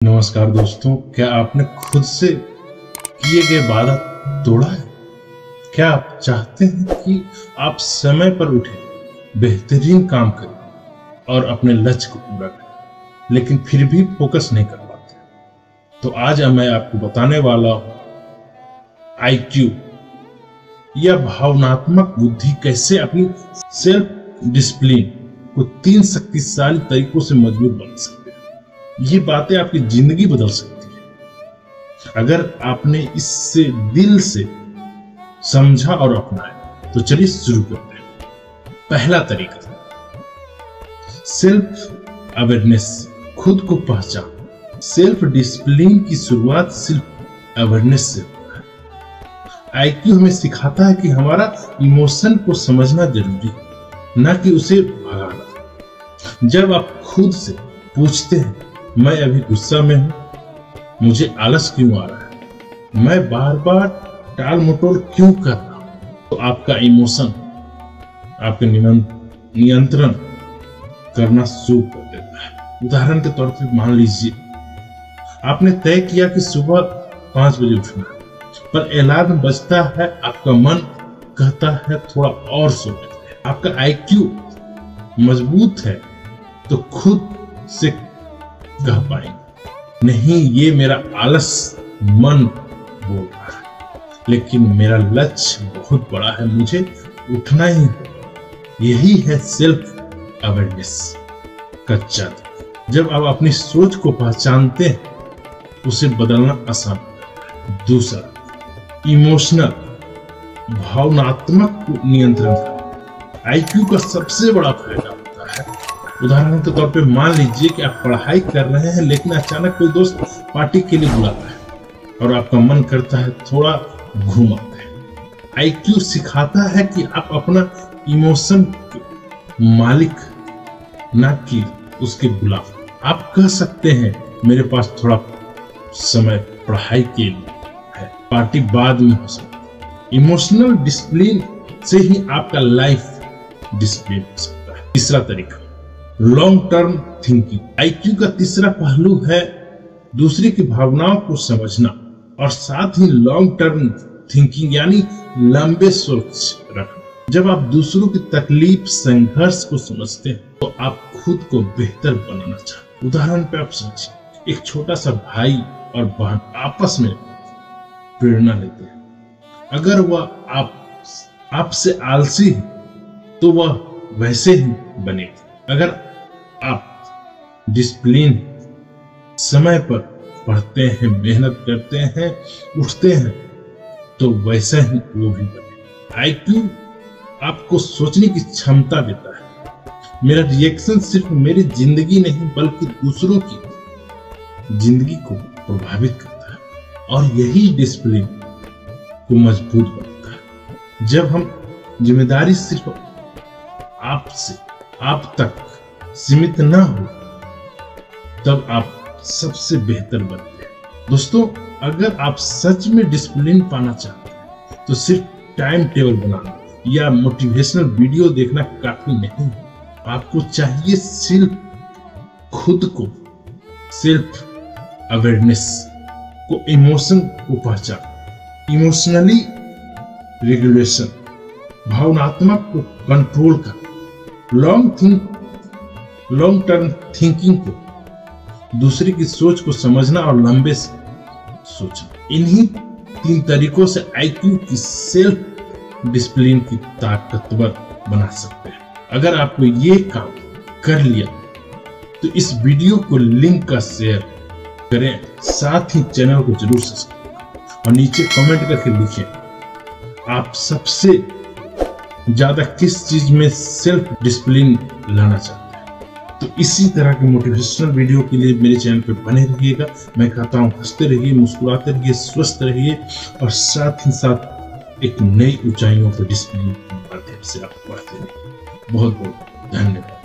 नमस्कार दोस्तों, क्या आपने खुद से किए गए वादा तोड़ा है? क्या आप चाहते हैं कि आप समय पर उठें, बेहतरीन काम करें और अपने लक्ष्य को पूरा करें, लेकिन फिर भी फोकस नहीं कर पाते? तो आज मैं आपको बताने वाला हूं IQ या भावनात्मक बुद्धि कैसे अपनी सेल्फ डिसिप्लिन को 3 शक्तिशाली तरीकों से मजबूत बना सकते हैं। ये बातें आपकी जिंदगी बदल सकती है अगर आपने इससे दिल से समझा और अपनाया। तो चलिए शुरू करते हैं। पहला तरीका, सेल्फ अवेयरनेस, खुद को पहचान। सेल्फ डिसिप्लिन की शुरुआत सेल्फ अवेयरनेस से होता है। IQ हमें सिखाता है कि हमारा इमोशन को समझना जरूरी है, ना कि उसे भगाना। जब आप खुद से पूछते हैं, मैं अभी गुस्सा में हूं, मुझे आलस क्यों आ रहा है, मैं बार बार टाल मटोल क्यों कर रहा हूं, तो आपका इमोशन आपके नियंत्रण करना शुरू कर देता है। उदाहरण के तौर पर मान लीजिए आपने तय किया कि सुबह 5 बजे उठना है, पर अलार्म बजता है, आपका मन कहता है थोड़ा और सो लेते हैं। आपका IQ मजबूत है तो खुद से कह पाएंगे, नहीं ये मेरा आलस मन बोल रहा है, लेकिन मेरा लक्ष्य बहुत बड़ा है, मुझे उठना ही है। यही है सेल्फ अवेयरनेस का जादू। जब आप अपनी सोच को पहचानते हैं, उसे बदलना आसान है। दूसरा, इमोशनल, भावनात्मक नियंत्रण का IQ का सबसे बड़ा फायदा होता है। उदाहरण के तौर पे मान लीजिए कि आप पढ़ाई कर रहे हैं, लेकिन अचानक कोई दोस्त पार्टी के लिए बुलाता है और आपका मन करता है थोड़ा घूम आते हैं। IQ सिखाता है कि आप अपना इमोशन के मालिक, ना कि उसके गुलाम। आप कह सकते हैं मेरे पास थोड़ा समय पढ़ाई के लिए है, पार्टी बाद में हो सकती है। इमोशनल डिसिप्लिन से ही आपका लाइफ डिसिप्लिन हो सकता है। तीसरा तरीका, लॉन्ग टर्म थिंकिंग। IQ का तीसरा पहलू है दूसरे की भावनाओं को समझना और साथ ही लॉन्ग टर्म थिंकिंग यानी लंबे सोच रखना। जब आप दूसरों की तकलीफ, संघर्ष को समझते हैं, तो आप खुद को बेहतर बनाना चाहते हैं। उदाहरण पे आप समझिए, एक छोटा सा भाई और बहन आपस में प्रेरणा लेते हैं। अगर वह आपसे आलसी है, तो वह वैसे ही बनेगी। अगर आप डिसिप्लिन, समय पर पढ़ते हैं, मेहनत करते हैं, उठते हैं, तो वैसा ही वो भी बने। IQ आपको सोचने की क्षमता देता है। मेरा रिएक्शन सिर्फ मेरी जिंदगी नहीं बल्कि दूसरों की जिंदगी को प्रभावित करता है, और यही डिसिप्लिन को मजबूत बनाता है। जब हम जिम्मेदारी सिर्फ आप तक सीमित ना हो, तब आप सबसे बेहतर बनते हैं। दोस्तों, अगर आप सच में डिसिप्लिन पाना चाहते हैं, तो सिर्फ टाइम टेबल बनाना या मोटिवेशनल वीडियो देखना काफी नहीं है। आपको चाहिए सिर्फ खुद को, सेल्फ अवेयरनेस को, इमोशन को पहचान, इमोशनली रेगुलेशन, भावनात्मक को कंट्रोल कर, लॉन्ग टर्म थिंकिंग को, दूसरे की सोच को समझना और लंबे से सोचना। इन्हीं 3 तरीकों से IQ की सेल्फ डिसिप्लिन की ताकतवर बना सकते हैं। अगर आपको ये काम कर लिया, तो इस वीडियो को लिंक का शेयर करें, साथ ही चैनल को जरूर सब्सक्राइब करें और नीचे कमेंट करके लिखें आप सबसे ज्यादा किस चीज में सेल्फ डिसिप्लिन लाना चाहते हैं। तो इसी तरह के मोटिवेशनल वीडियो के लिए मेरे चैनल पे बने रहिएगा। मैं कहता हूँ हंसते रहिए, मुस्कुराते रहिए, स्वस्थ रहिए और साथ ही साथ एक नई ऊंचाइयों पर डिसिप्लिन के माध्यम से आप बढ़ते रहिए। बहुत बहुत धन्यवाद।